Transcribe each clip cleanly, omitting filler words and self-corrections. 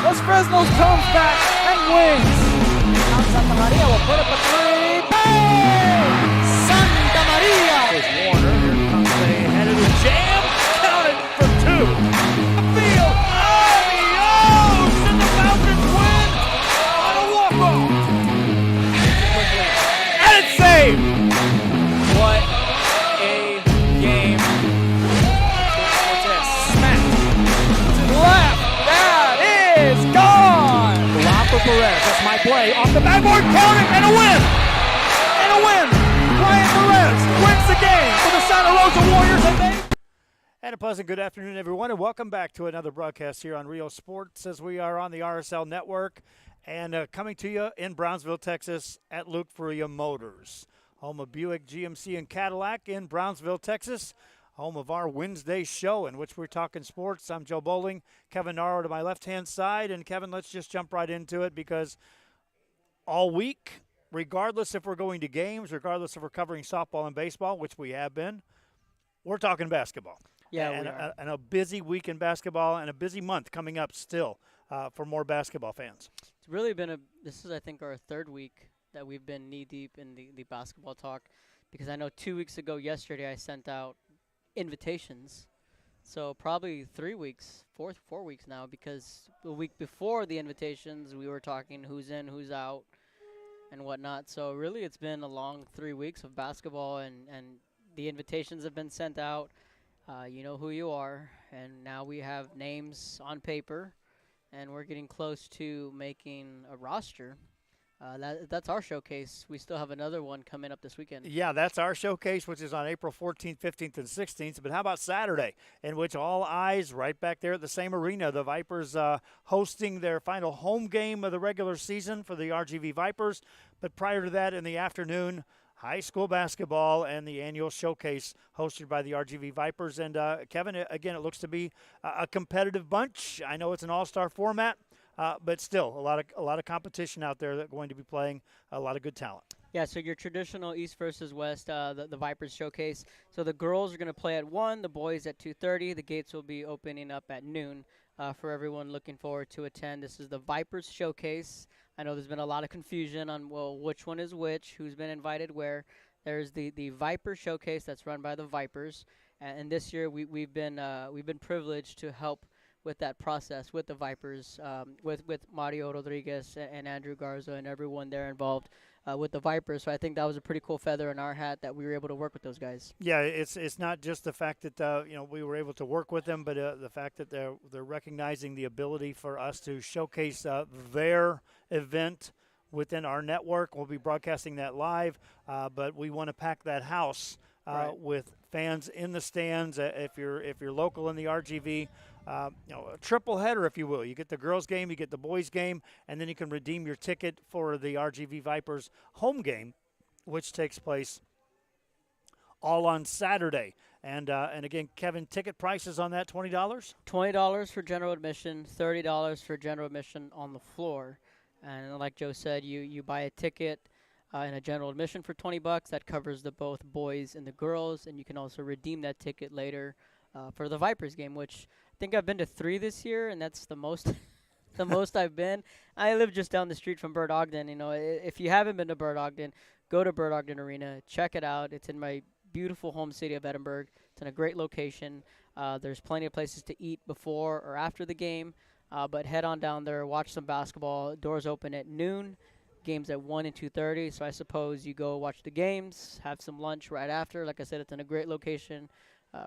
Los Fresnos comes back and wins. Santa Maria will put up a three. Bang! Santa Maria! Here's Warner. Here comes the head of the jam. Counted for two. Field. Adios! And the Falcons win on a walk-off. And it's saved. What a game. What's this? Smack. To the left. That is gone. Rob for Perez. That's my play. Off the backboard. Counting and a win. And a win. Ryan Perez wins the game for the Santa Rosa Warriors. And a pleasant good afternoon, everyone, and welcome back to another broadcast here on Rio Sports as we are on the RSL Network and coming to you in Brownsville, Texas at Luke Ferreira Motors, home of Buick, GMC, and Cadillac in Brownsville, Texas, home of our Wednesday show in which we're talking sports. I'm Joe Bowling, Kevin Narrow to my left-hand side, and Kevin, let's just jump right into it because all week, regardless if we're going to games, regardless if we're covering softball and baseball, which we have been, we're talking basketball. Yeah, and a busy week in basketball and a busy month coming up still for more basketball fans. It's really been this is, I think, our third week that we've been knee-deep in the basketball talk because I know 2 weeks ago yesterday I sent out invitations. So probably 3 weeks, 4 weeks now because the week before the invitations we were talking who's in, who's out, and whatnot. So really it's been a long 3 weeks of basketball and the invitations have been sent out. You know who you are, and now we have names on paper, and we're getting close to making a roster. That's our showcase. We still have another one coming up this weekend. Yeah, that's our showcase, which is on April 14th, 15th, and 16th. But how about Saturday, in which all eyes right back there at the same arena, the Vipers hosting their final home game of the regular season for the RGV Vipers. But prior to that, in the afternoon, high school basketball and the annual showcase hosted by the RGV Vipers. And, Kevin, again, it looks to be a competitive bunch. I know it's an all-star format, but still a lot of competition out there that's going to be playing a lot of good talent. Yeah, so your traditional East versus West, the Vipers showcase. So the girls are going to play at 1, the boys at 2:30. The gates will be opening up at noon for everyone looking forward to attend. This is the Vipers showcase. I know there's been a lot of confusion on, well, which one is which, who's been invited where. There's the Viper Showcase that's run by the Vipers, and this year we've been privileged to help with that process with the Vipers, with Mario Rodriguez and Andrew Garza and everyone there involved with the Vipers. So I think that was a pretty cool feather in our hat that we were able to work with those guys. Yeah, it's not just the fact that we were able to work with them, but the fact that they're recognizing the ability for us to showcase their event within our network. We'll be broadcasting that live, but we want to pack that house Right. with fans in the stands. If you're local in the RGV, a triple header, if you will. You get the girls' game, you get the boys' game, and then you can redeem your ticket for the RGV Vipers home game, which takes place all on Saturday. And again, Kevin, ticket prices on that, $20? $20 for general admission, $30 for general admission on the floor. And like Joe said, you buy a ticket and a general admission for $20. That covers the both boys and the girls, and you can also redeem that ticket later for the Vipers game, which I think I've been to 3 this year, and that's the most the most I've been. I live just down the street from Bird Ogden. If you haven't been to Bird Ogden, go to Bird Ogden Arena, check it out. It's in my beautiful home city of Edinburgh. It's in a great location. There's plenty of places to eat before or after the game. But head on down there, watch some basketball. Doors open at noon, games at 1 and 2:30. So I suppose you go watch the games, have some lunch right after. Like I said, it's in a great location,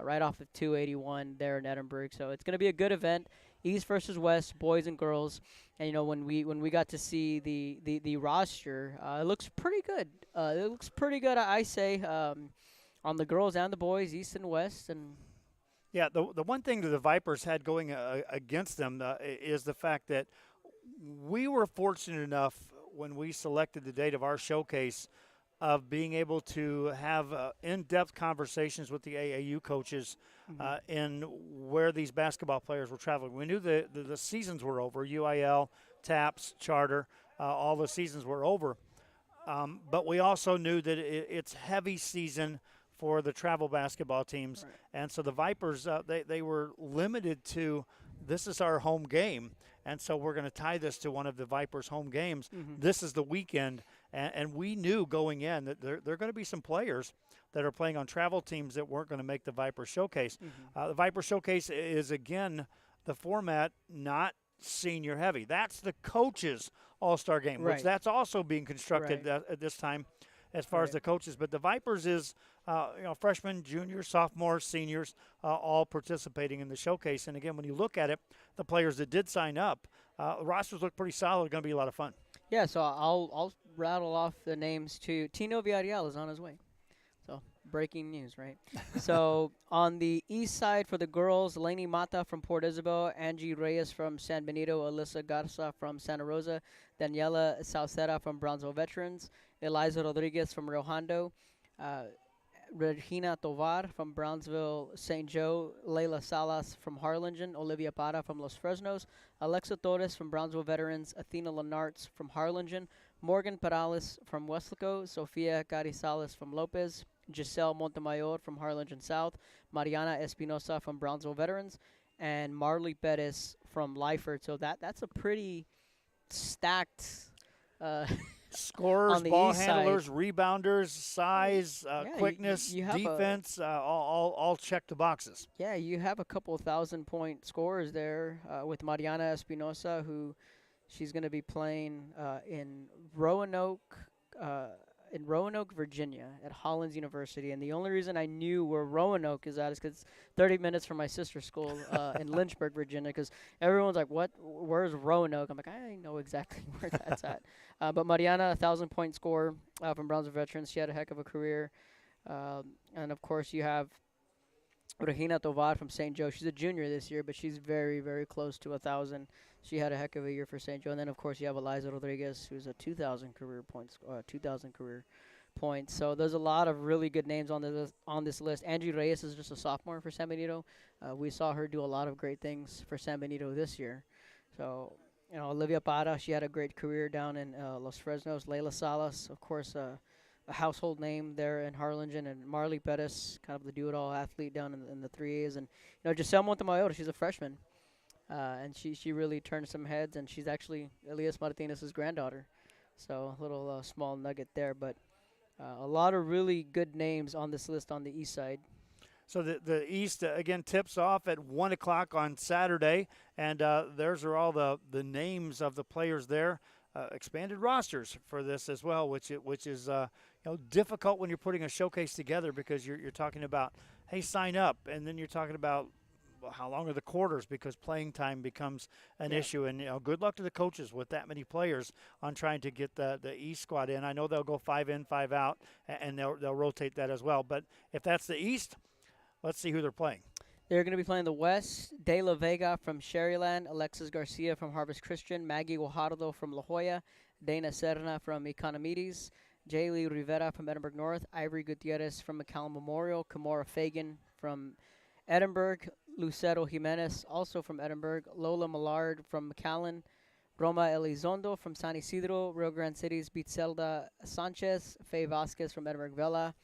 right off of 281 there in Edinburgh. So it's going to be a good event, East versus West, boys and girls. And when we got to see the roster, it looks pretty good. It looks pretty good, I say, on the girls and the boys, East and West, and. Yeah, the one thing that the Vipers had going against them is the fact that we were fortunate enough when we selected the date of our showcase of being able to have in-depth conversations with the AAU coaches in where these basketball players were traveling. We knew the seasons were over, UIL, TAPS, Charter, all the seasons were over. But we also knew that it's heavy season for the travel basketball teams. Right. And so the Vipers, they were limited to this is our home game, and so we're going to tie this to one of the Vipers' home games. Mm-hmm. This is the weekend, and we knew going in that there are going to be some players that are playing on travel teams that weren't going to make the Viper Showcase. Mm-hmm. The Viper Showcase is, again, the format not senior heavy. That's the coaches' all-star game, which Right. that's also being constructed at this time as far as Right. the coaches. But the Vipers is, freshmen, juniors, sophomores, seniors, all participating in the showcase. And, again, when you look at it, the players that did sign up, rosters look pretty solid. Going to be a lot of fun. Yeah, so I'll rattle off the names too. Tino Villarreal is on his way. So breaking news, right? So on the east side for the girls, Lainey Mata from Port Isabel, Angie Reyes from San Benito, Alyssa Garza from Santa Rosa, Daniela Sauceda from Brownsville Veterans, Eliza Rodriguez from Rio Hondo, Regina Tovar from Brownsville St. Joe, Leila Salas from Harlingen, Olivia Parra from Los Fresnos, Alexa Torres from Brownsville Veterans, Athena Lenartz from Harlingen, Morgan Perales from Westlaco, Sofia Carizales from Lopez, Giselle Montemayor from Harlingen South, Mariana Espinosa from Brownsville Veterans, and Marley Perez from Lyford. So that's a pretty stacked Scorers, on the ball east handlers, side. rebounders, size, Yeah, quickness, you have a- defense, all check the boxes. Yeah, you have a couple 1,000-point scorers there with Mariana Espinosa, who she's going to be playing in Roanoke, Virginia, at Hollins University. And the only reason I knew where Roanoke is at is because 30 minutes from my sister's school in Lynchburg, Virginia. Because everyone's like, "What? Where's Roanoke?" I'm like, I know exactly where that's at. But Mariana, 1,000-point scorer from Brownsville Veterans. She had a heck of a career. And of course, you have Regina Tovar from St. Joe. She's a junior this year, but she's very, very close to 1,000. She had a heck of a year for St. Joe. And then, of course, you have Eliza Rodriguez, who's a 2,000 career points. So there's a lot of really good names on this list. Angie Reyes is just a sophomore for San Benito. We saw her do a lot of great things for San Benito this year. So, Olivia Parra, she had a great career down in Los Fresnos. Leila Salas, of course, a household name there in Harlingen, and Marley Perez, kind of the do-it-all athlete down in the 3As. And, Giselle Montemayor, she's a freshman. And she really turned some heads, and she's actually Elias Martinez's granddaughter. So a little small nugget there, but a lot of really good names on this list on the east side. So the East, again, tips off at 1 o'clock on Saturday, and there's are all the names of the players there. Expanded rosters for this as well, which is difficult when you're putting a showcase together, because you're talking about, hey, sign up, and then you're talking about, well, how long are the quarters, because playing time becomes an issue. And good luck to the coaches with that many players on trying to get the East squad in. I know they'll go 5 in, 5 out, and they'll rotate that as well. But if that's the East, let's see who they're playing. They're going to be playing the West. De La Vega from Sherryland, Alexis Garcia from Harvest Christian, Maggie Guajardo from La Jolla, Dana Serna from Economides, Jaylee Rivera from Edinburgh North, Ivory Gutierrez from McAllen Memorial, Kamora Fagan from Edinburgh, Lucero Jimenez also from Edinburgh, Lola Millard from McAllen, Roma Elizondo from San Isidro, Rio Grande City's Bitzelda Sanchez, Faye Vasquez from Edinburgh Vela,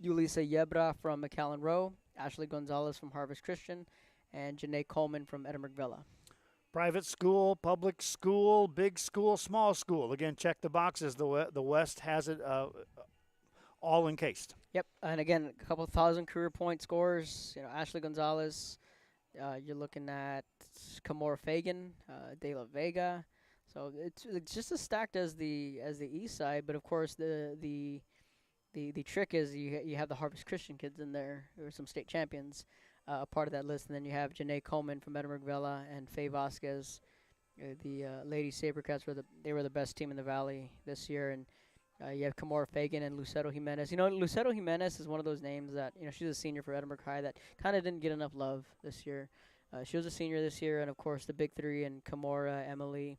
Yulisa Yebra from McAllen Row, Ashley Gonzalez from Harvest Christian, and Janae Coleman from Edinburgh Vela. Private school, public school, big school, small school. Again, check the boxes. The West has it all encased. Yep, and again, a couple 1,000 career point scores. Ashley Gonzalez. You're looking at Kamora Fagan, De La Vega. So it's just as stacked as the East side, but of course the trick is you have the Harvest Christian kids in there, who are some state champions, a part of that list, and then you have Janae Coleman from Edinburgh Vela and Faye Vasquez. The Lady Sabercats were the best team in the Valley this year, and you have Kamora Fagan and Lucero Jimenez. Lucero Jimenez is one of those names that she's a senior for Edinburgh High that kind of didn't get enough love this year. She was a senior this year, and of course the big three and Kamora, Emily,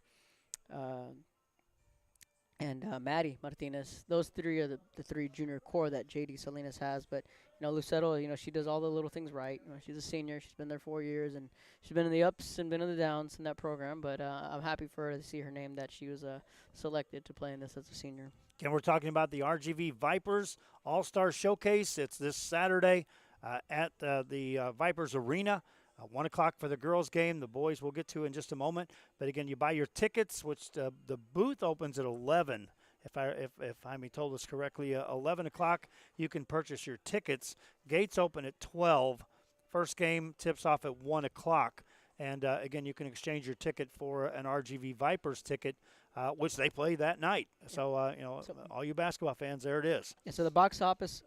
and Maddie Martinez. Those three are the three junior core that JD Salinas has. But Lucero, she does all the little things right. She's a senior. She's been there 4 years, and she's been in the ups and been in the downs in that program. But I'm happy for her to see her name that she was selected to play in this as a senior. And we're talking about the RGV Vipers All-Star Showcase. It's this Saturday at the Vipers Arena. 1 o'clock for the girls' game. The boys we'll get to in just a moment. But again, you buy your tickets, which the booth opens at 11. If I'm told this correctly, 11 o'clock you can purchase your tickets. Gates open at 12. First game tips off at 1 o'clock. And, again, you can exchange your ticket for an RGV Vipers ticket, which they play that night. So, all you basketball fans, there it is. Yeah, so the box office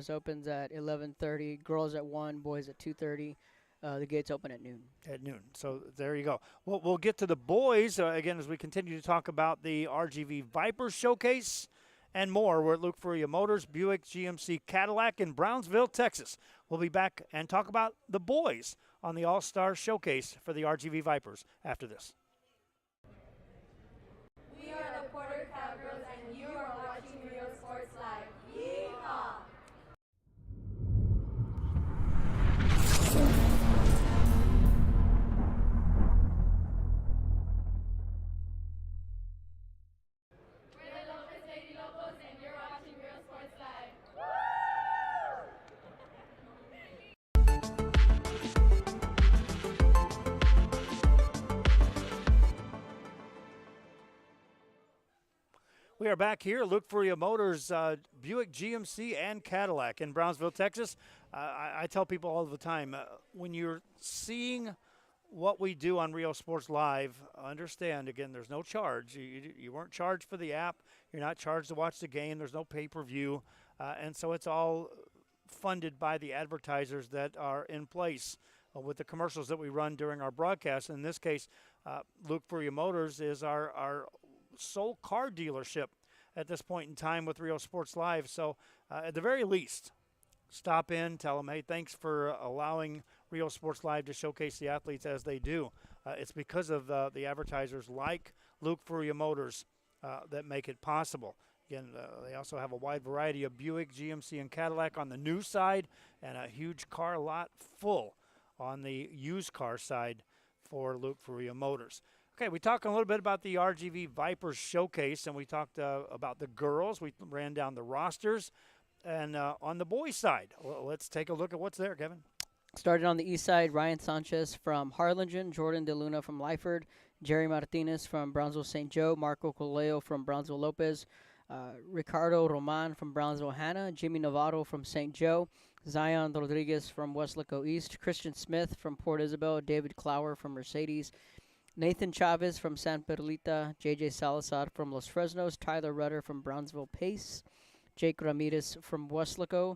opens at 11:30, girls at 1, boys at 2:30. The gates open at noon. At noon. So there you go. We'll get to the boys, again, as we continue to talk about the RGV Vipers Showcase and more. We're at Luke Furia Motors, Buick GMC Cadillac in Brownsville, Texas. We'll be back and talk about the boys on the All-Star Showcase for the RGV Vipers after this. We are the Porter Cowgirls, and you are watching Real Sports Live. Yeehaw! We're the Lopez Lady Locos, and you're watching Real Sports Live. We are back here, Luke Furia Motors, Buick GMC and Cadillac in Brownsville, Texas. I tell people all the time, when you're seeing what we do on Real Sports Live, understand, again, there's no charge. You weren't charged for the app. You're not charged to watch the game. There's no pay-per-view. And so it's all funded by the advertisers that are in place with the commercials that we run during our broadcast. In this case, Luke Furia Motors is our sole car dealership at this point in time with Real Sports Live. So at the very least, stop in, tell them, hey, thanks for allowing Real Sports Live to showcase the athletes as they do. It's because of the advertisers like Luke Furia Motors that make it possible. Again, they also have a wide variety of Buick, GMC, and Cadillac on the new side, and a huge car lot full on the used car side for Luke Furia Motors. Okay, we talked a little bit about the RGV Vipers Showcase, and we talked about the girls. We ran down the rosters. And on the boys' side, let's take a look at what's there, Kevin. Started on the east side, Ryan Sanchez from Harlingen, Jordan DeLuna from Lyford, Jerry Martinez from Brownsville St. Joe, Marco Coleo from Brownsville Lopez, Ricardo Roman from Brownsville Hanna, Jimmy Novato from St. Joe, Zion Rodriguez from Westlaco East, Christian Smith from Port Isabel, David Clower from Mercedes, Nathan Chavez from San Perlita, J.J. Salazar from Los Fresnos, Tyler Rudder from Brownsville Pace, Jake Ramirez from Westlaco,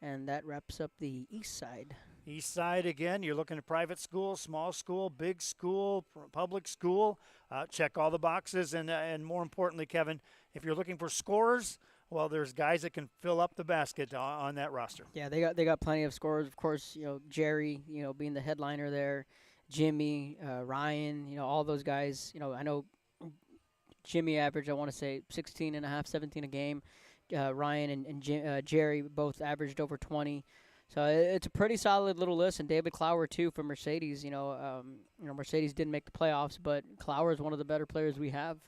and that wraps up the east side. East side, again, you're looking at private school, small school, big school, public school. Check all the boxes, and more importantly, Kevin, if you're looking for scorers, well, there's guys that can fill up the basket on that roster. Yeah, they got plenty of scorers. Of course, Jerry, being the headliner there, Jimmy, Ryan, all those guys. I know Jimmy averaged, I want to say, 16 and a half, 17 a game. Ryan and Jerry both averaged over 20. So it's a pretty solid little list. And David Clower, too, from Mercedes. Mercedes didn't make the playoffs, but Clower is one of the better players we have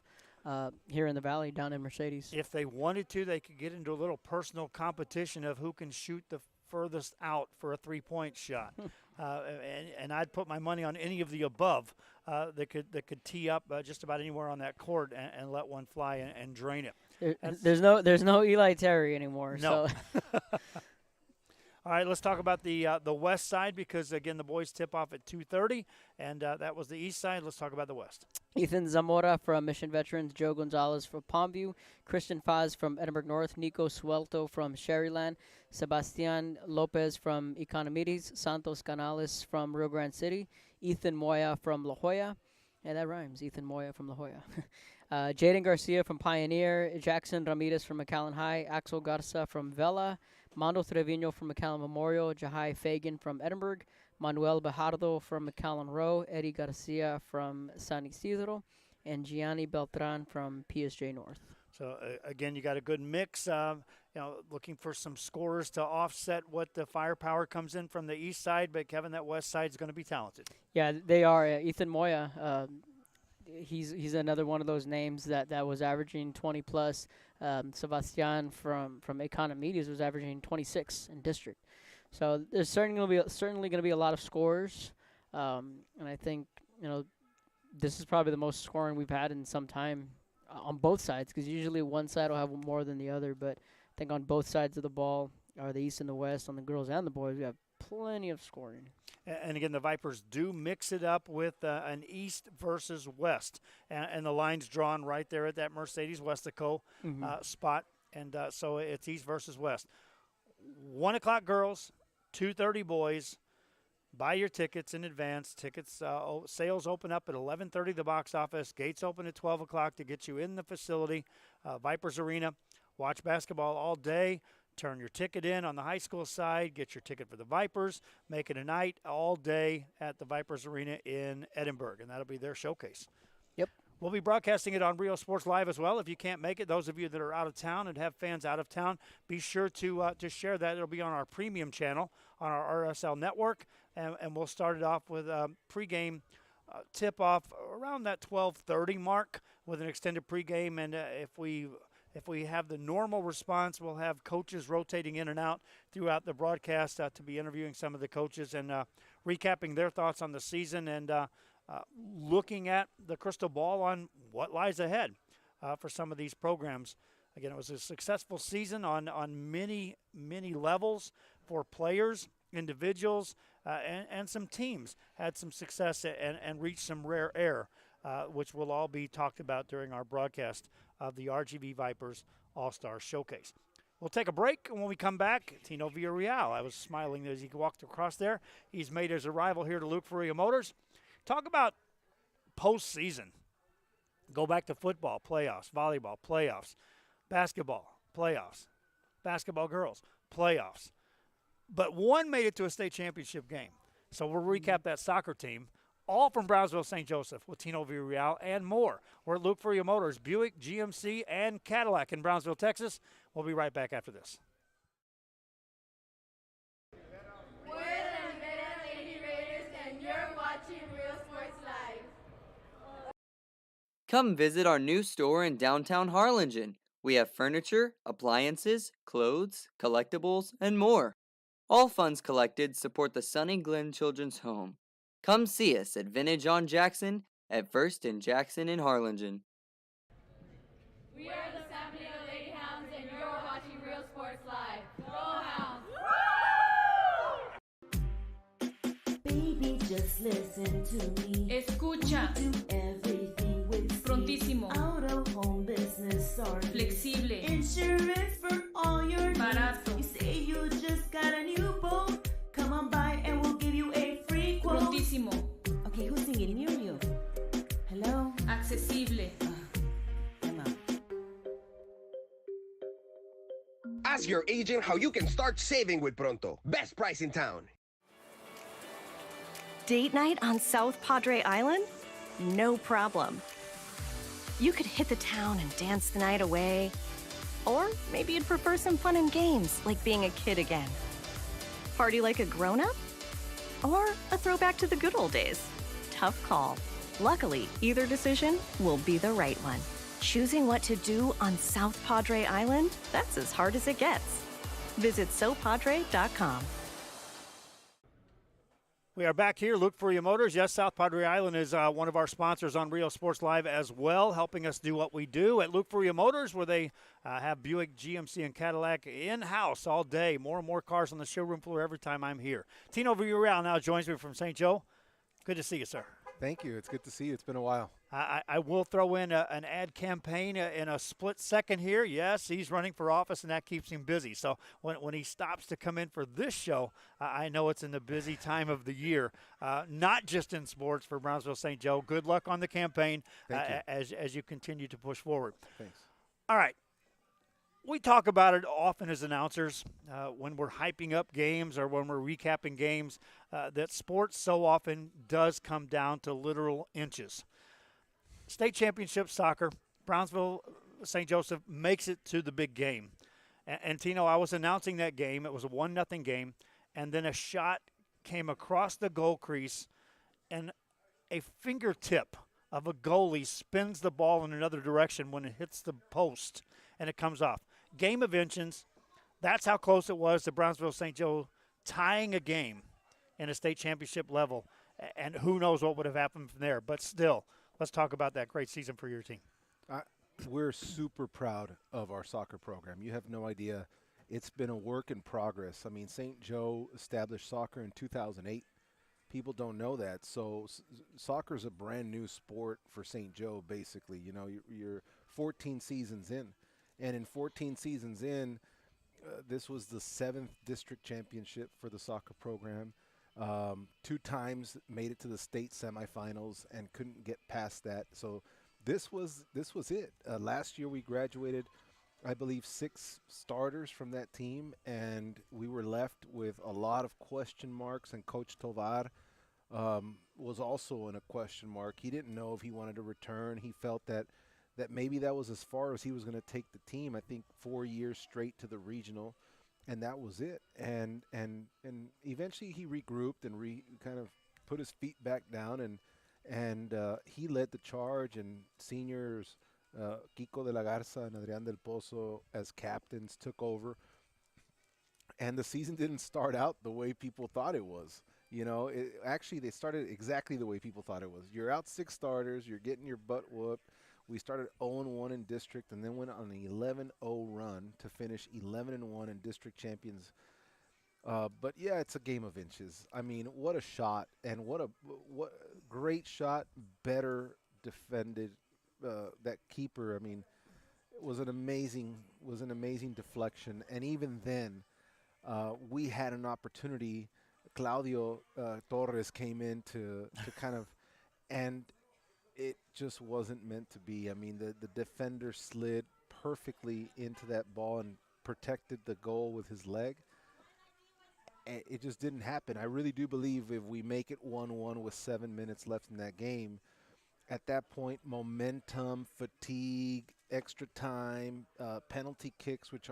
here in the Valley down in Mercedes. If they wanted to, they could get into a little personal competition of who can shoot the furthest out for a three-point shot. And I'd put my money on any of the above that could tee up just about anywhere on that court and let one fly and drain it. There's no Eli Terry anymore. No. So. All right, let's talk about the west side because, again, the boys tip off at 2:30, and that was the east side. Let's talk about the west. Ethan Zamora from Mission Veterans, Joe Gonzalez from Palmview, Christian Faz from Edinburgh North, Nico Suelto from Sherryland, Sebastian Lopez from Economides, Santos Canales from Rio Grande City, Ethan Moya from La Jolla. Yeah, that rhymes, Ethan Moya from La Jolla. Jaden Garcia from Pioneer, Jackson Ramirez from McAllen High, Axel Garza from Vela, Mando Trevino from McAllen Memorial, Jahai Fagan from Edinburgh, Manuel Bejardo from McAllen Row, Eddie Garcia from San Isidro, and Gianni Beltran from PSJ North. So, again, you got a good mix. Looking for some scorers to offset what the firepower comes in from the east side. But, Kevin, that west side is going to be talented. Yeah, they are. Ethan Moya, he's another one of those names that was averaging 20-plus. Sebastian from Economides was averaging 26 in district. So there's certainly going to be a lot of scores, and I think this is probably the most scoring we've had in some time on both sides, because usually one side will have more than the other. But I think on both sides of the ball, or the East and the West, on the girls and the boys, we have plenty of scoring. And again, the Vipers do mix it up with an East versus West, and the line's drawn right there at that Mercedes Westico spot, and so it's East versus West. 1 o'clock girls, 2:30 boys. Buy your tickets in advance. Tickets sales open up at 11:30. The box office gates open at 12 o'clock to get you in the facility, Vipers Arena. Watch basketball all day. Turn your ticket in on the high school side. Get your ticket for the Vipers. Make it a night all day at the Vipers Arena in Edinburgh, and that'll be their showcase. Yep. We'll be broadcasting it on Rio Sports Live as well. If you can't make it, those of you that are out of town and have fans out of town, be sure to share that. It'll be on our premium channel on our RSL network, and we'll start it off with a pregame tip-off around that 12:30 mark with an extended pregame. And if we have the normal response, we'll have coaches rotating in and out throughout the broadcast to be interviewing some of the coaches and recapping their thoughts on the season and looking at the crystal ball on what lies ahead for some of these programs. Again, it was a successful season on many, many levels for players, individuals, and some teams had some success and reached some rare air, which will all be talked about during our broadcast of the RGV Vipers All-Star Showcase. We'll take a break, and when we come back, Tino Villarreal. I was smiling as he walked across there. He's made his arrival here to Luke Ferreira Motors. Talk about postseason. Go back to football, playoffs, volleyball, playoffs, basketball, playoffs, basketball girls, playoffs. But one made it to a state championship game. So we'll recap that soccer team, all from Brownsville St. Joseph with Tino Villarreal and more. We're at Luke Ferreira Motors, Buick, GMC, and Cadillac in Brownsville, Texas. We'll be right back after this. We're the Nevada Lady Raiders, and you're watching Real Sports Live. Come visit our new store in downtown Harlingen. We have furniture, appliances, clothes, collectibles, and more. All funds collected support the Sunny Glen Children's Home. Come see us at Vintage on Jackson at First and Jackson in Harlingen. We are the San Benito Lady Hounds, and you're watching Real Sports Live. Go Hounds! Baby, just listen to me. Escucha. Do everything with speed. Prontísimo. Out of home business service. Flexible. Insurance for all your Barato. needs. You say you just got a new boat. Come on by and we'll give you a free quote. Prontísimo. Okay, who's singing near you? Hello? Accesible. I'm out. Ask your agent how you can start saving with Pronto. Best price in town. Date night on South Padre Island? No problem. You could hit the town and dance the night away. Or maybe you'd prefer some fun and games, like being a kid again. Party like a grown-up? Or a throwback to the good old days? Tough call. Luckily, either decision will be the right one. Choosing what to do on South Padre Island? That's as hard as it gets. Visit SoPadre.com. We are back here, Luke Ferreira Motors. Yes, South Padre Island is one of our sponsors on Rio Sports Live as well, helping us do what we do at Luke Ferreira Motors, where they have Buick, GMC, and Cadillac in-house all day. More and more cars on the showroom floor every time I'm here. Tino Villarreal now joins me from St. Joe. Good to see you, sir. Thank you. It's good to see you. It's been a while. I will throw in an ad campaign in a split second here. Yes, he's running for office, and that keeps him busy. So when he stops to come in for this show, I know it's in the busy time of the year, not just in sports for Brownsville St. Joe. Good luck on the campaign as you continue to push forward. Thanks. All right. We talk about it often as announcers when we're hyping up games or when we're recapping games, that sports so often does come down to literal inches. State championship soccer, Brownsville St. Joseph makes it to the big game. And Tino, I was announcing that game. It was a 1-0 game, and then a shot came across the goal crease, and a fingertip of a goalie spins the ball in another direction when it hits the post, and it comes off. Game of inches. That's how close it was. The Brownsville St. Joe tying a game in a state championship level, and who knows what would have happened from there. But still, let's talk about that great season for your team. We're super proud of our soccer program. You have no idea. It's been a work in progress. I mean, St. Joe established soccer in 2008. People don't know that. So soccer is a brand new sport for St. Joe, basically. You know, you're 14 seasons in. And in 14 seasons in, this was the 7th district championship for the soccer program. 2 times made it to the state semifinals and couldn't get past that. So this was it. Last year we graduated, I believe, 6 starters from that team, and we were left with a lot of question marks. And Coach Tovar was also in a question mark. He didn't know if he wanted to return. He felt that maybe that was as far as he was going to take the team. I think 4 years straight to the regional, and that was it. And eventually he regrouped and kind of put his feet back down, and he led the charge. And seniors, Kiko de la Garza and Adrián del Pozo as captains took over. And the season didn't start out the way people thought it was. You know, actually they started exactly the way people thought it was. You're out 6 starters, you're getting your butt whooped. We started 0-1 in district and then went on an 11-0 run to finish 11-1 in district champions. But yeah, it's a game of inches. I mean, what a shot, and what great shot, better defended. That keeper, I mean, it was an amazing deflection. And even then, we had an opportunity. Claudio Torres came in to kind of, and it just wasn't meant to be. I mean, the defender slid perfectly into that ball and protected the goal with his leg. And it just didn't happen. I really do believe if we make it 1-1 with 7 minutes left in that game, at that point, momentum, fatigue, extra time, penalty kicks, which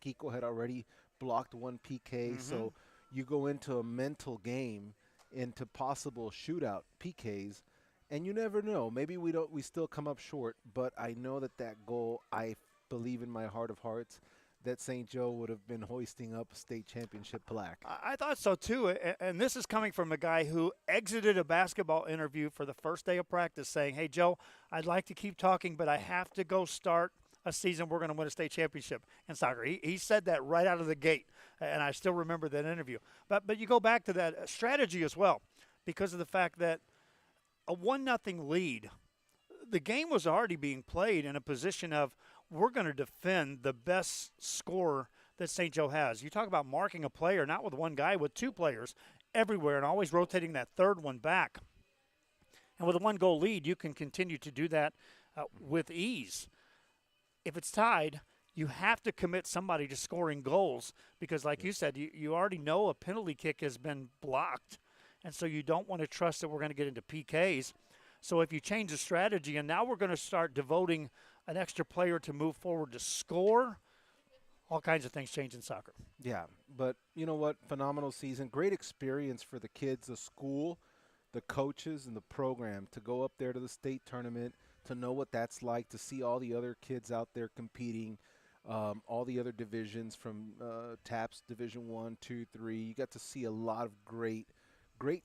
Kiko had already blocked 1 PK. So you go into a mental game, into possible shootout PKs. And you never know. Maybe we still come up short, but I know that goal, I believe in my heart of hearts, that St. Joe would have been hoisting up a state championship plaque. I thought so too, and this is coming from a guy who exited a basketball interview for the first day of practice saying, "Hey, Joe, I'd like to keep talking, but I have to go start a season we're going to win a state championship in soccer." He said that right out of the gate, and I still remember that interview. But you go back to that strategy as well, because of the fact that a 1-0 lead, the game was already being played in a position of we're going to defend the best scorer that St. Joe has. You talk about marking a player, not with one guy, with 2 players everywhere and always rotating that third one back. And with a 1-goal lead, you can continue to do that with ease. If it's tied, you have to commit somebody to scoring goals because, like you said, you already know a penalty kick has been blocked. And so you don't want to trust that we're going to get into PKs. So if you change the strategy, and now we're going to start devoting an extra player to move forward to score, all kinds of things change in soccer. Yeah, but you know what? Phenomenal season. Great experience for the kids, the school, the coaches, and the program to go up there to the state tournament, to know what that's like, to see all the other kids out there competing, all the other divisions from TAPS Division 1, 2, 3. You got to see a lot of great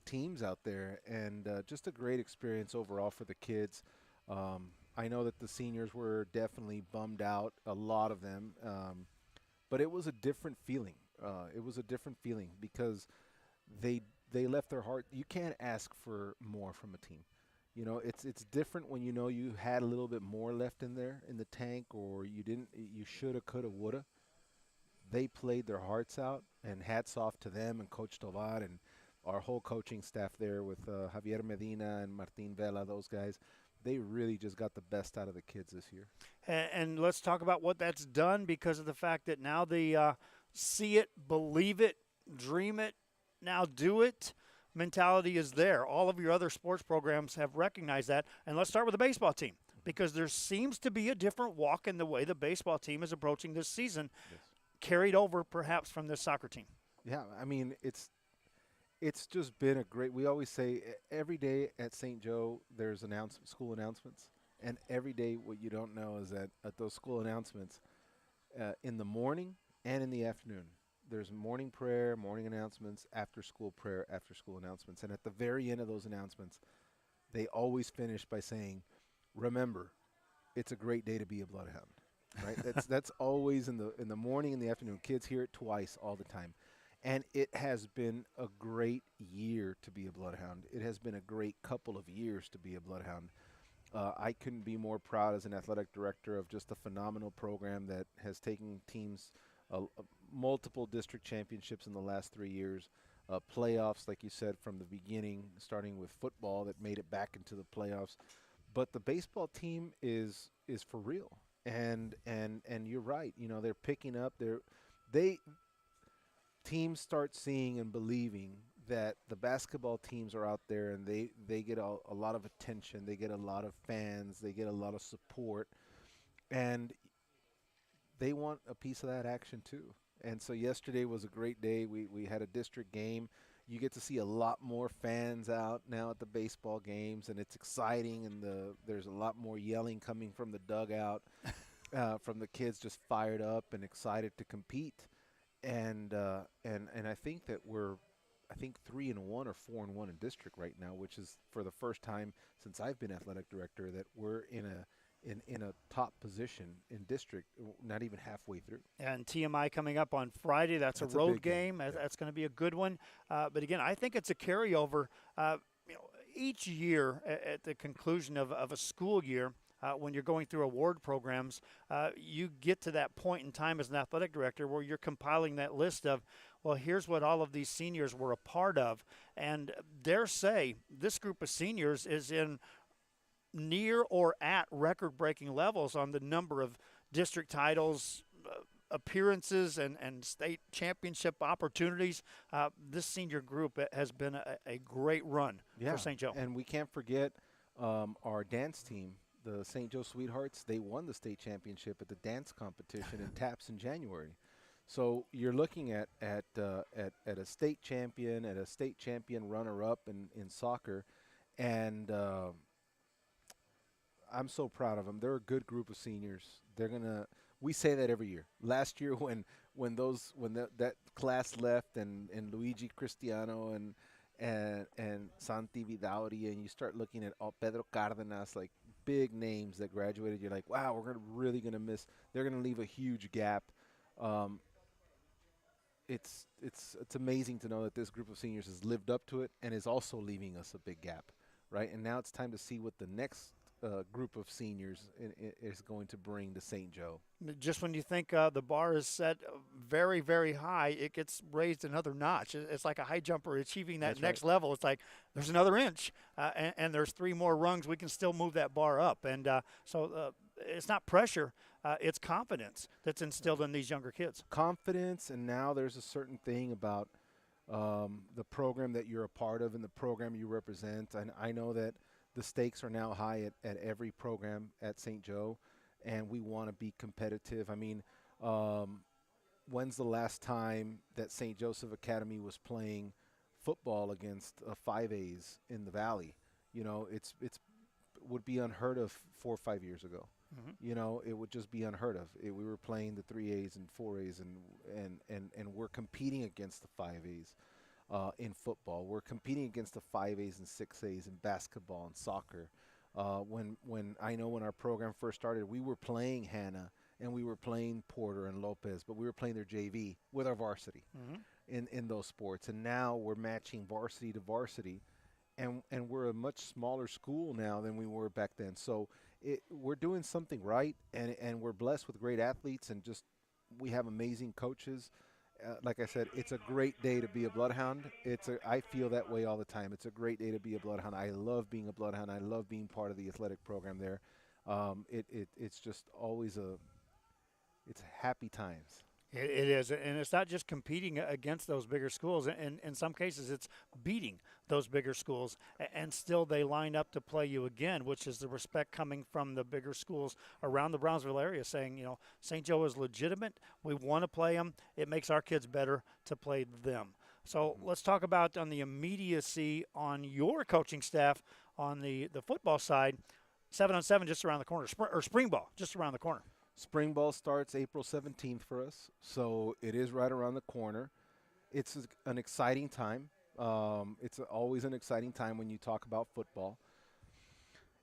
teams out there, and just a great experience overall for the kids. I know that the seniors were definitely bummed out, a lot of them, but it was a different feeling. It was a different feeling because they left their heart. You can't ask for more from a team. You know, it's different when you know you had a little bit more left in there in the tank, or you didn't. You shoulda, coulda, woulda. They played their hearts out, and hats off to them and Coach Tovar and our whole coaching staff there with Javier Medina and Martin Vela, those guys. They really just got the best out of the kids this year. And let's talk about what that's done because of the fact that now the see it, believe it, dream it, now do it mentality is there. All of your other sports programs have recognized that. And let's start with the baseball team because there seems to be a different walk in the way the baseball team is approaching this season, carried over perhaps from this soccer team. Yeah, I mean, it's just been a great – we always say every day at St. Joe there's school announcements, and every day what you don't know is that at those school announcements in the morning and in the afternoon there's morning prayer, morning announcements, after school prayer, after school announcements. And at the very end of those announcements, they always finish by saying, remember, it's a great day to be a bloodhound. Right? That's always in the morning and the afternoon. Kids hear it twice all the time. And it has been a great year to be a bloodhound. It has been a great couple of years to be a bloodhound. I couldn't be more proud as an athletic director of just a phenomenal program that has taken teams multiple district championships in the last 3 years, playoffs, like you said, from the beginning, starting with football that made it back into the playoffs. But the baseball team is for real, and you're right. You know, they're picking up. Teams start seeing and believing that the basketball teams are out there, and they get a lot of attention. They get a lot of fans. They get a lot of support, and they want a piece of that action too. And so yesterday was a great day. We had a district game. You get to see a lot more fans out now at the baseball games, and it's exciting, and there's a lot more yelling coming from the dugout, from the kids just fired up and excited to compete. And I think that we're 3-1 or 4-1 in district right now, which is for the first time since I've been athletic director that we're in a top position in district, not even halfway through. And TMI coming up on Friday. That's a road game. Yeah. That's going to be a good one. But again, I think it's a carryover. Each year at the conclusion of a school year, when you're going through award programs, you get to that point in time as an athletic director where you're compiling that list of, well, here's what all of these seniors were a part of. And dare say this group of seniors is in near or at record-breaking levels on the number of district titles, appearances, and state championship opportunities. This senior group has been a great run for St. Joe. And we can't forget our dance team. The St. Joe Sweethearts, they won the state championship at the dance competition in TAPS in January. So you're looking at a state champion, at a state champion runner-up in soccer, and I'm so proud of them. They're a good group of seniors. We say that every year. Last year when that class left and Luigi Cristiano and Santi Vidauri, and you start looking at Pedro Cardenas, like big names that graduated, you're like, wow, we're really gonna miss. They're gonna leave a huge gap. It's amazing to know that this group of seniors has lived up to it and is also leaving us a big gap, right? And now it's time to see what the next group of seniors is going to bring to St. Joe. Just when you think the bar is set very, very high, it gets raised another notch. It's like a high jumper achieving that next level. It's like there's another inch, and there's 3 more rungs. We can still move that bar up. And so it's not pressure. It's confidence that's instilled in these younger kids. Confidence, and now there's a certain thing about the program that you're a part of and the program you represent. And I know that the stakes are now high at every program at St. Joe, and we want to be competitive. I mean, when's the last time that St. Joseph Academy was playing football against 5As in the Valley? You know, it would be unheard of 4 or 5 years ago. Mm-hmm. You know, it would just be unheard of. We were playing the 3As and 4As, and we're competing against the 5As. In football, we're competing against the 5As and 6As in basketball and soccer. When our program first started, we were playing Hanna and we were playing Porter and Lopez, but we were playing their JV with our varsity in those sports. And now we're matching varsity to varsity, and we're a much smaller school now than we were back then. So we're doing something right, and we're blessed with great athletes, and just we have amazing coaches. Like I said, it's a great day to be a bloodhound. I feel that way all the time. It's a great day to be a bloodhound. I love being a bloodhound. I love being part of the athletic program there. It's just always it's happy times. It is, and it's not just competing against those bigger schools. And in some cases, it's beating those bigger schools, and still they line up to play you again, which is the respect coming from the bigger schools around the Brownsville area saying, you know, St. Joe is legitimate. We want to play them. It makes our kids better to play them. So let's talk about on the immediacy on your coaching staff on the football side. 7-on-7 just around the corner, or spring ball just around the corner. Spring ball starts April 17th for us, so it is right around the corner. It's an exciting time. It's always an exciting time when you talk about football.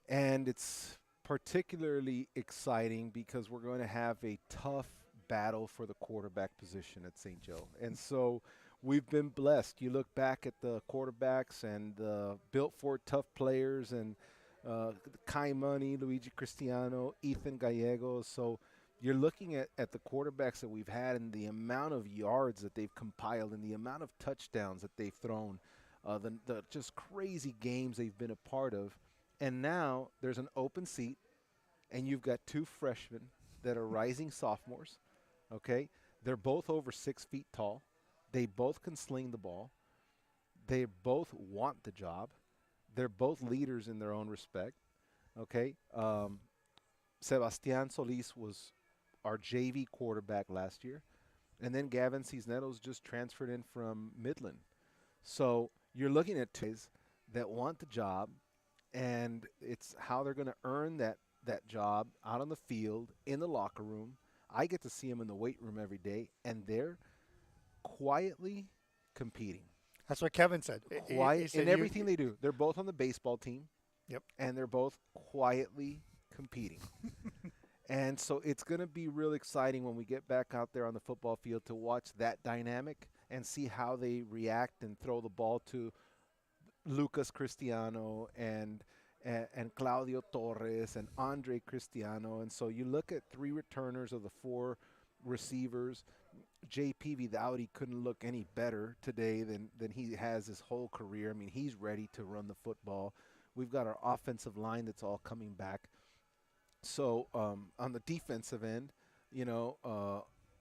And it's particularly exciting because we're going to have a tough battle for the quarterback position at St. Joe. And so we've been blessed. You look back at the quarterbacks and built for tough players and Kai Money, Luigi Cristiano, Ethan Gallegos. So you're looking at the quarterbacks that we've had and the amount of yards that they've compiled and the amount of touchdowns that they've thrown, the just crazy games they've been a part of. And now there's an open seat, and you've got two freshmen that are rising sophomores, okay? They're both over 6 feet tall. They both can sling the ball. They both want the job. They're both leaders in their own respect, okay? Sebastian Solis was our JV quarterback last year, and then Gavin Cisneros just transferred in from Midland. So you're looking at two guys that want the job, and it's how they're going to earn that job out on the field, in the locker room. I get to see them in the weight room every day, and they're quietly competing. That's what Kevin said. Quiet in everything they do. They're both on the baseball team. Yep. And they're both quietly competing. And so it's going to be real exciting when we get back out there on the football field to watch that dynamic and see how they react and throw the ball to Lucas Cristiano and Claudio Torres and Andre Cristiano. And so you look at three returners of the four receivers. JP Vidauri couldn't look any better today than he has his whole career. I mean, he's ready to run the football. We've got our offensive line that's all coming back. So on the defensive end,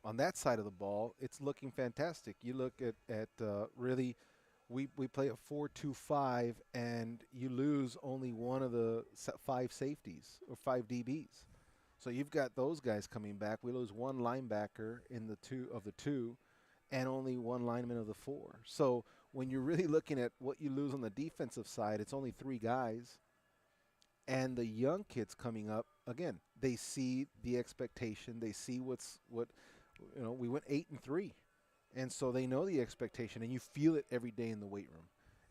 on that side of the ball, it's looking fantastic. You look at really – we play a 4-2-5, and you lose only one of the 5 safeties or 5 DBs. So you've got those guys coming back. We lose one linebacker in the two, and only one lineman of the 4. So when you're really looking at what you lose on the defensive side, it's only 3 guys. And the young kids coming up, again, they see the expectation. They see we went 8-3. And so they know the expectation, and you feel it every day in the weight room.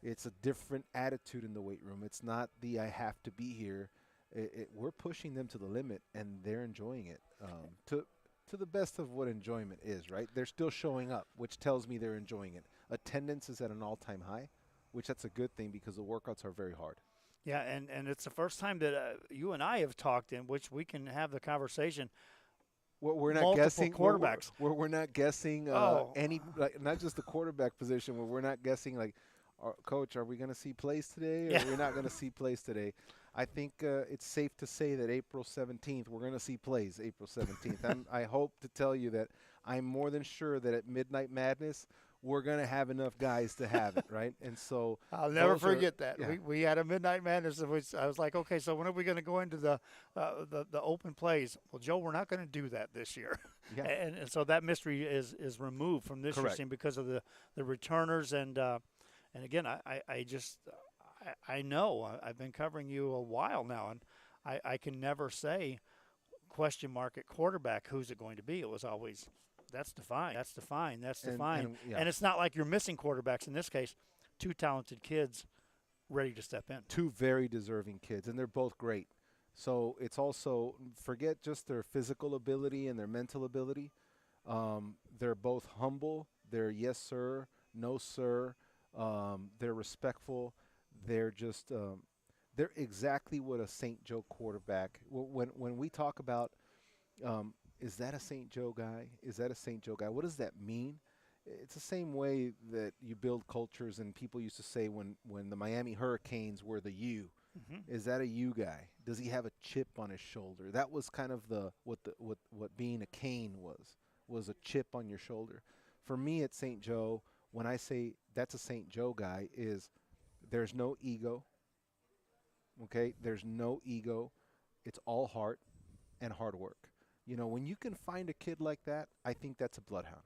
It's a different attitude in the weight room. It's not the I have to be here. We're pushing them to the limit, and they're enjoying it to the best of what enjoyment is, right? They're still showing up, which tells me they're enjoying it. Attendance is at an all-time high, which that's a good thing because the workouts are very hard. Yeah, and it's the first time that you and I have talked in which we can have the conversation. We're not multiple guessing quarterbacks. We're not guessing any, like, not just the quarterback position. Where we're not guessing like, Coach, are we going to see plays today, or we're not going to see plays today? I think it's safe to say that April 17th we're going to see plays. April 17th. I hope to tell you that I'm more than sure that at Midnight Madness we're going to have enough guys to have it, right? And so I'll never forget that. Yeah. We had a Midnight Madness. I was like, okay, so when are we going to go into the open plays? Well, Joe, we're not going to do that this year. Yeah. And so that mystery is removed from this year's team because of the returners. And again, I know I've been covering you a while now, and I can never say question mark at quarterback, who's it going to be? It was always – that's defined. And it's not like you're missing quarterbacks in this case. 2 talented kids ready to step in. 2 very deserving kids, and they're both great. So it's also, forget just their physical ability and their mental ability. They're both humble. They're yes, sir, no, sir. They're respectful. They're just they're exactly what a St. Joe quarterback. When we talk about is that a St. Joe guy? Is that a St. Joe guy? What does that mean? It's the same way that you build cultures, and people used to say when the Miami Hurricanes were the U, is that a U guy? Does he have a chip on his shoulder? That was kind of what being a Cane was a chip on your shoulder. For me at St. Joe, when I say that's a St. Joe guy, is there's no ego. Okay, there's no ego. It's all heart and hard work. When you can find a kid like that, I think that's a bloodhound.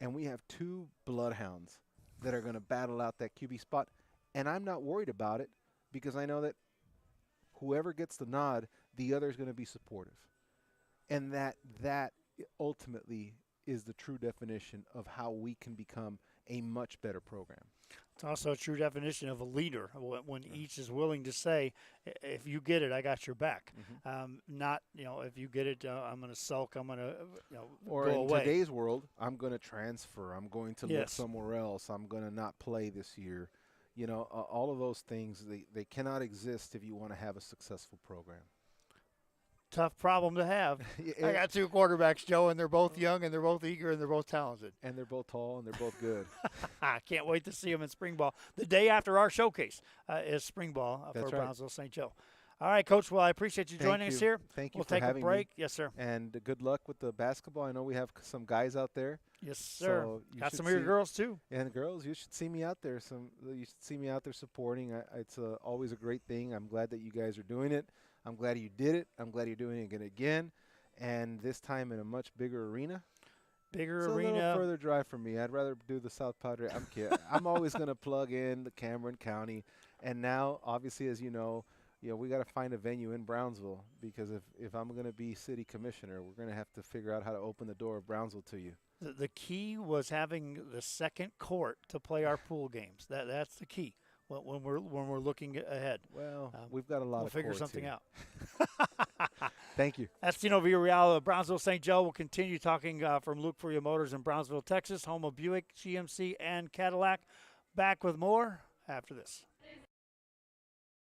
And we have 2 bloodhounds that are going to battle out that QB spot. And I'm not worried about it because I know that whoever gets the nod, the other is going to be supportive. And that ultimately is the true definition of how we can become a much better program. It's also a true definition of a leader when each is willing to say, if you get it, I got your back. Not, if you get it, I'm going to sulk, I'm going to or go in away. today's world, I'm going to transfer, I'm going to look Yes. somewhere else, I'm going to not play this year. All of those things, they cannot exist if you want to have a successful program. Tough problem to have. I got two quarterbacks, Joe, and they're both young, and they're both eager, and they're both talented. And they're both tall, and they're both good. I can't wait to see them in spring ball. The day after our showcase is spring ball for That's right. Brownsville St. Joe. All right, Coach. Well, I appreciate you joining us here. Thank you We'll for take a having break. me. Yes, sir. And good luck with the basketball. I know we have some guys out there. Yes, sir. So you Got should some of your see- girls, too. And girls, you should see me out there. You should see me out there supporting. It's always a great thing. I'm glad that you guys are doing it. I'm glad you did it. I'm glad you're doing it again. And this time in a much bigger arena. Bigger It's arena. a little further drive for me. I'd rather do the South Padre. I'm kidding. I'm always going to plug in the Cameron County. And now, obviously, as you know, we got to find a venue in Brownsville, because if I'm going to be city commissioner, we're going to have to figure out how to open the door of Brownsville to you. The key was having the second court to play our pool games. That's the key when we're looking ahead. Well, we've got a lot We'll of figure courts something here. out. Thank you. That's Tino Villarreal of Brownsville St. Joe. We'll continue talking from Luke Furia Motors in Brownsville, Texas, home of Buick, GMC, and Cadillac. Back with more after this.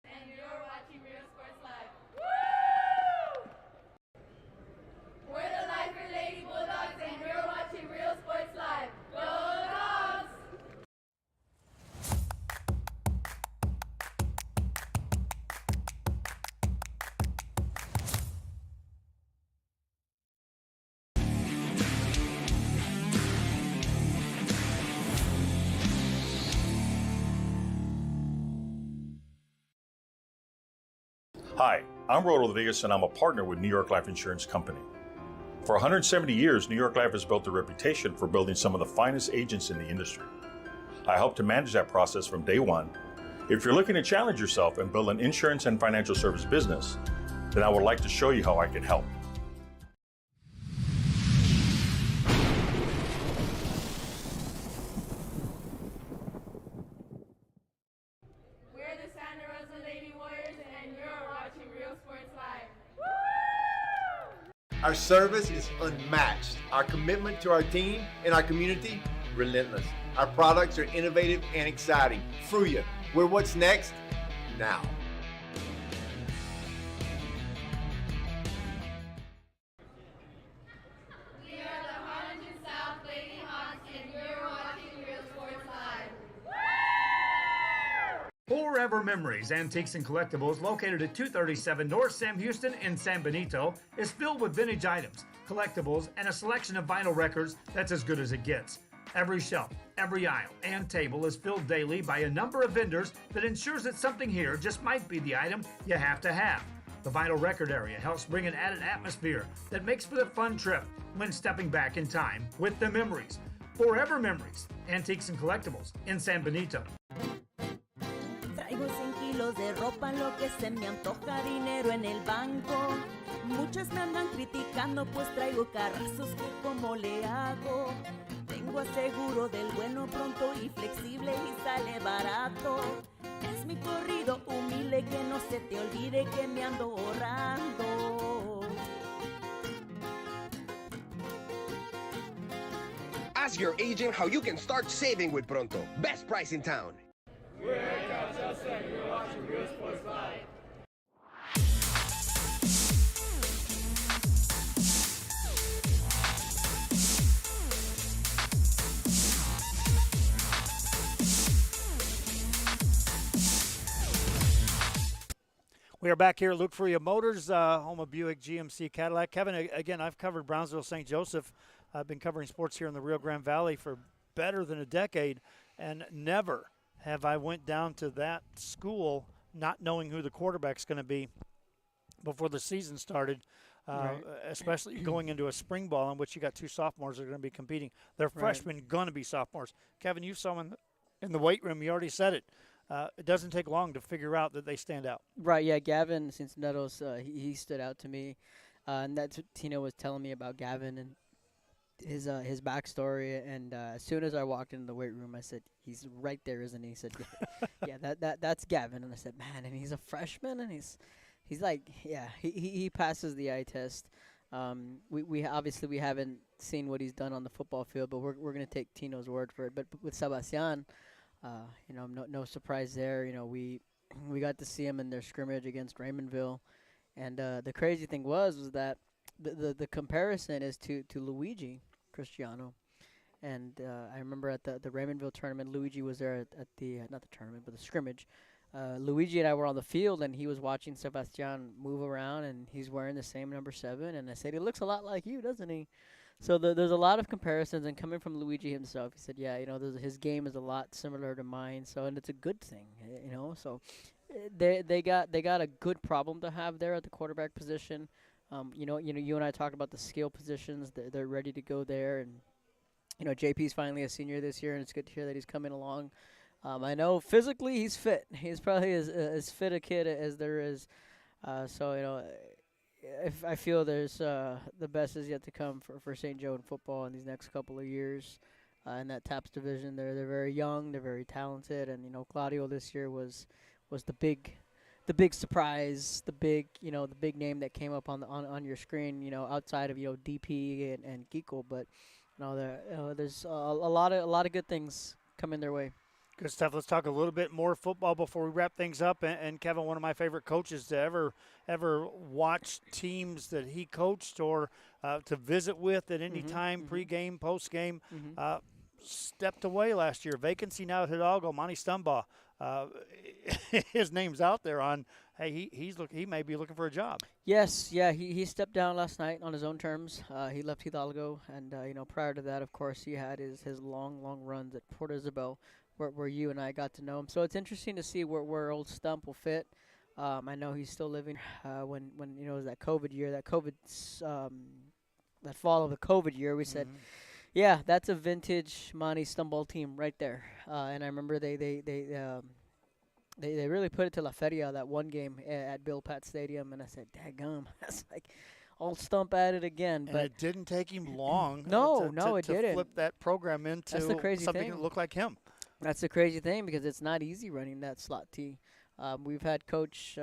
And you're watching Real Sports Live. Woo! We're the Lifer Lady Bulldogs, and you're watching Real Sports Live. Go Dogs! Hi, I'm Rolo Rodriguez, and I'm a partner with New York Life Insurance Company. For 170 years, New York Life has built a reputation for building some of the finest agents in the industry. I help to manage that process from day one. If you're looking to challenge yourself and build an insurance and financial service business, then I would like to show you how I can help. We're the Santa Rosa Lady Warriors, and you're watching Real Sports Live. Our service is unmatched. Our commitment to our team and our community, relentless. Our products are innovative and exciting. Fruya, we're what's next now. We are the Harlingen South Lady Hawks, and you're watching Real Sports Live. Forever Memories, Antiques and Collectibles, located at 237 North Sam Houston in San Benito, is filled with vintage items, collectibles, and a selection of vinyl records that's as good as it gets. Every shelf, every aisle, and table is filled daily by a number of vendors that ensures that something here just might be the item you have to have. The vinyl record area helps bring an added atmosphere that makes for the fun trip when stepping back in time with the memories. Forever Memories, Antiques and Collectibles in San Benito. Traigo 100 kilos de ropa, lo que se me antoja, dinero en el banco. Muchos me andan criticando, pues traigo carrazos que como le hago. Tengo aseguro del bueno, pronto y flexible y sale barato. Es mi corrido humilde, que no se te olvide que me ando ahorrando. Ask your agent how you can start saving with Pronto. Best price in town. We're Cal Chelsea, and you're watching Real Sports Live. We are back here at Luke Furia Motors, home of Buick, GMC, Cadillac. Kevin, again, I've covered Brownsville St. Joseph. I've been covering sports here in the Rio Grande Valley for better than a decade, and never have I went down to that school not knowing who the quarterback's going to be before the season started, Right. especially going into a spring ball in which you got two sophomores that are going to be competing. They're freshmen, going to be sophomores. Kevin, you saw them in the weight room. You already said it. It doesn't take long to figure out that they stand out. Right, yeah, Gavin Cincinnatus, he stood out to me. And that's what Tino was telling me about Gavin and his backstory. And as soon as I walked into the weight room, I said, "He's right there, isn't he?" He said, "Yeah, that's Gavin." And I said, "Man, and he's a freshman, and he's like, yeah, he passes the eye test." We obviously we haven't seen what he's done on the football field, but we're gonna take Tino's word for it. But with Sebastian, no surprise there. We got to see him in their scrimmage against Raymondville, and the crazy thing was that the comparison is to Luigi Cristiano. And I remember at the Raymondville tournament, Luigi was there at the not the tournament, but the scrimmage. Luigi and I were on the field, and he was watching Sebastian move around, and he's wearing the same number 7. And I said, "He looks a lot like you, doesn't he?" So there's a lot of comparisons, and coming from Luigi himself, he said, "Yeah, his game is a lot similar to mine." So, and it's a good thing, So they got a good problem to have there at the quarterback position. You and I talked about the skill positions. They're ready to go there, and JP's finally a senior this year, and it's good to hear that he's coming along. I know physically he's fit. He's probably as fit a kid as there is. So if I feel there's the best is yet to come for St. Joe in football in these next couple of years. In that TAPS division, they're very young, they're very talented, and Claudio this year was the big surprise, the big name that came up on your screen, outside of DP and Kiko, but there's a lot of good things coming their way. Good stuff. Let's talk a little bit more football before we wrap things up. And Kevin, one of my favorite coaches to ever watch teams that he coached or to visit with at any time, pregame, postgame, stepped away last year. Vacancy now at Hidalgo. Monty Stumbaugh. His name's out there on. Hey, he may be looking for a job. Yes, yeah, he stepped down last night on his own terms. He left Hidalgo, and prior to that, of course, he had his long runs at Port Isabel, where you and I got to know him. So it's interesting to see where old Stump will fit. I know he's still living when it was that COVID year, that fall of the COVID year. We said, yeah, that's a vintage Monty Stumble team right there. And I remember they really put it to La Feria, that one game at Bill Pat Stadium, and I said, daggum, that's like old Stump at it again. And but it didn't take him long it to didn't. flip that program into That's the crazy something thing. that looked like him. That's the crazy thing, because it's not easy running that slot T. We've had Coach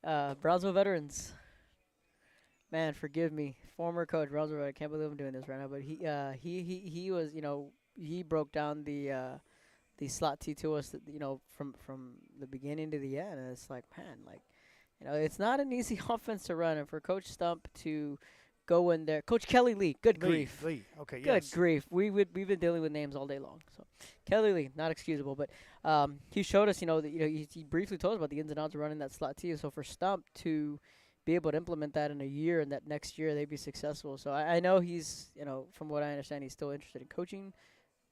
Brownsville Veterans. Man, forgive me, former coach Brownsville. I can't believe I'm doing this right now, but he was he broke down the slot T to us, from the beginning to the end. And it's like, man, it's not an easy offense to run, and for Coach Stump to go in there. Coach Kelly Lee, good grief. Lee. Okay, good yes. grief. We've been dealing with names all day long. So Kelly Lee, not excusable, but he showed us, he briefly told us about the ins and outs of running that slot T. So for Stump to be able to implement that in a year, and that next year they'd be successful. So I know he's, from what I understand, he's still interested in coaching.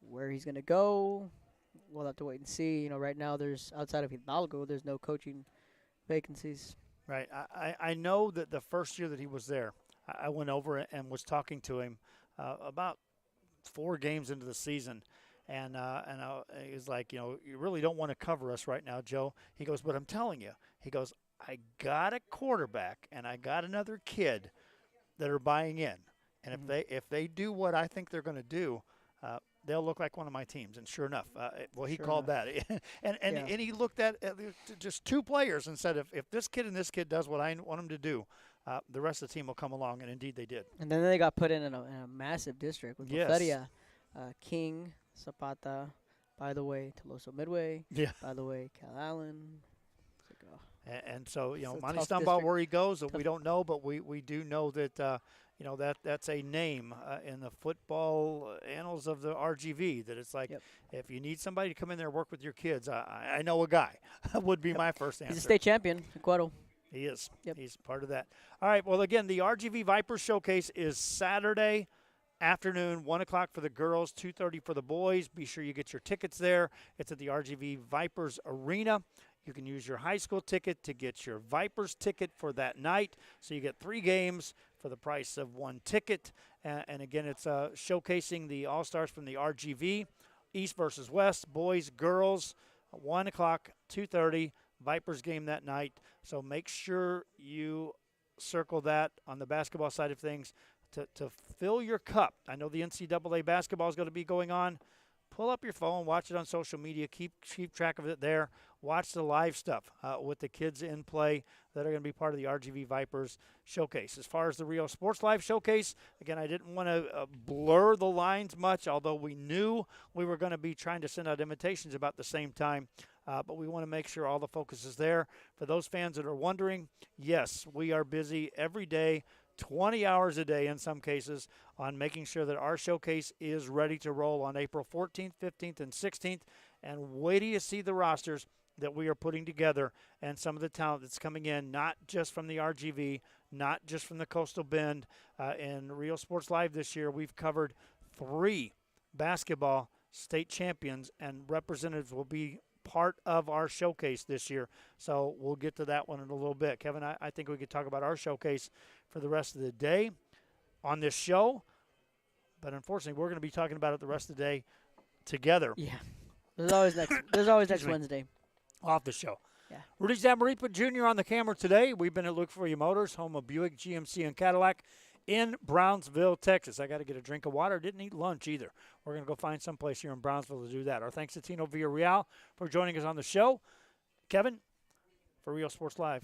Where he's going to go, we'll have to wait and see. Right now there's, outside of Hidalgo, there's no coaching vacancies. Right. I know that the first year that he was there, I went over and was talking to him about 4 games into the season. And he was like, you really don't want to cover us right now, Joe. He goes, but I'm telling you. He goes, I got a quarterback and I got another kid that are buying in. And if they do what I think they're going to do, they'll look like one of my teams. And sure enough, he called that. and he looked at just 2 players and said, if this kid and this kid does what I want them to do, the rest of the team will come along. And indeed they did. And then they got put in a massive district with La Feria, King, Zapata, by the way, Toloso Midway, by the way, Cal Allen. And so, Monty Stumbaugh, where he goes, we don't know, but we do know that, that's a name in the football annals of the RGV, that it's like, if you need somebody to come in there and work with your kids, I know a guy would be my first answer. He's a state champion, Cuero. He is. He's part of that. All right, well, again, the RGV Vipers Showcase is Saturday afternoon, 1 o'clock for the girls, 2:30 for the boys. Be sure you get your tickets there. It's at the RGV Vipers Arena. You can use your high school ticket to get your Vipers ticket for that night. So you get 3 games for the price of 1 ticket. And again, it's showcasing the All-Stars from the RGV, East versus West, boys, girls, 1 o'clock, 2:30. Vipers game that night. So make sure you circle that on the basketball side of things to fill your cup. I know the NCAA basketball is going to be going on. Pull up your phone, watch it on social media, keep track of it there. Watch the live stuff with the kids in play that are going to be part of the RGV Vipers showcase. As far as the Rio Sports Live showcase, again, I didn't want to blur the lines much, although we knew we were going to be trying to send out invitations about the same time. But we want to make sure all the focus is there. For those fans that are wondering, yes, we are busy every day, 20 hours a day in some cases, on making sure that our showcase is ready to roll on April 14th, 15th, and 16th. And wait till you see the rosters that we are putting together and some of the talent that's coming in, not just from the RGV, not just from the Coastal Bend. In Rio Sports Live this year, we've covered 3 basketball state champions, and representatives will be part of our showcase this year. So we'll get to that one in a little bit. Kevin, I think we could talk about our showcase for the rest of the day on this show, but unfortunately we're going to be talking about it the rest of the day together. Yeah. There's always next Wednesday. Off the show. Yeah. Rudy Zamaripa Jr. on the camera today. We've been at Look For You Motors, home of Buick, GMC, and Cadillac in Brownsville, Texas. I got to get a drink of water. Didn't eat lunch either. We're going to go find someplace here in Brownsville to do that. Our thanks to Tino Villarreal for joining us on the show. Kevin, for Rio Sports Live,